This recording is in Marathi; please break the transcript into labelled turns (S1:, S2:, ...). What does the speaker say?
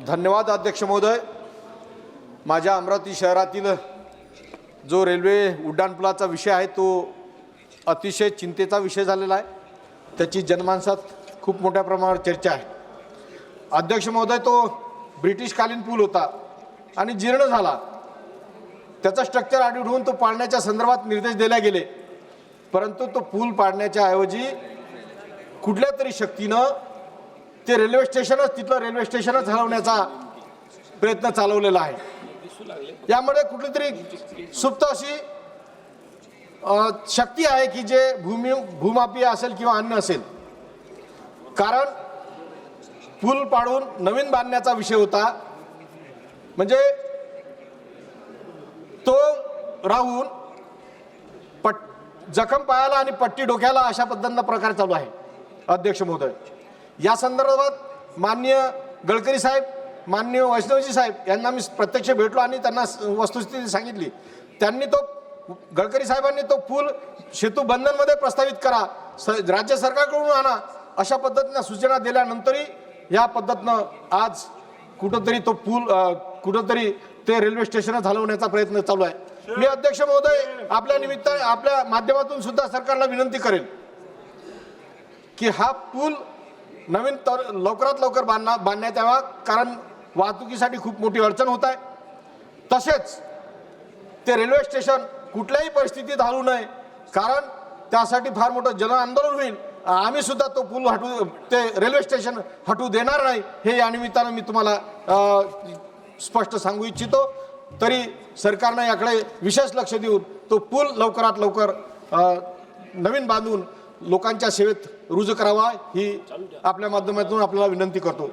S1: धन्यवाद अध्यक्ष महोदय। माझ्या अमरावती शहरातील जो रेल्वे उड्डाणपुलाचा विषय आहे तो अतिशय चिंतेचा विषय झालेला आहे। त्याची जनमानसात खूप मोठ्या प्रमाणावर चर्चा आहे। अध्यक्ष महोदय, तो ब्रिटिशकालीन पूल होता आणि जीर्ण झाला। त्याचा स्ट्रक्चर आढळून तो पाडण्याच्या संदर्भात निर्देश दिले गेले, परंतु तो पूल पाडण्याच्या ऐवजी कुठल्या तरी शक्तीनं ते रेल्वे स्टेशनच तिथलं रेल्वे स्टेशनच हलवण्याचा प्रयत्न चालवलेला आहे। यामध्ये कुठलीतरी सुप्त अशी शक्ती आहे की जे भूमाफिया असेल किंवा अन्य असेल। कारण पूल पाडून नवीन बांधण्याचा विषय होता, म्हणजे तो राहून जखम पायाला आणि पट्टी डोक्याला अशा पद्धतीचा प्रकार चालू आहे। अध्यक्ष महोदय, या संदर्भात माननीय गडकरी साहेब, माननीय वैष्णवजी साहेब यांना मी प्रत्यक्ष भेटलो आणि त्यांना वस्तुस्थिती सांगितली। त्यांनी तो गडकरी साहेबांनी तो पूल सेतू बंधनमध्ये प्रस्तावित करा, राज्य सरकारकडून आणा अशा पद्धतीनं सूचना दिल्यानंतरही या पद्धतीनं आज कुठंतरी तो पूल कुठंतरी ते रेल्वे स्टेशन हलवण्याचा प्रयत्न चालू आहे। मी अध्यक्ष महोदय आपल्या निमित्ताने आपल्या माध्यमातून सुद्धा सरकारला विनंती करेन की हा पूल नवीन लवकरात लवकर बांधण्यात यावा, कारण वाहतुकीसाठी खूप मोठी अडचण होत आहे। तसेच ते रेल्वे स्टेशन कुठल्याही परिस्थितीत हलवू नये, कारण त्यासाठी फार मोठं जन आंदोलन होईल। आम्ही सुद्धा तो पूल हटवू, ते रेल्वे स्टेशन हटवू देणार नाही, हे या निमित्तानं मी तुम्हाला स्पष्ट सांगू इच्छितो। तरी सरकारने याकडे विशेष लक्ष देऊन तो पूल लवकरात लवकर नवीन बांधून लोकांच्या सेवेत रुजू करावा ही आपल्या माध्यमातून आपल्याला विनंती करतो।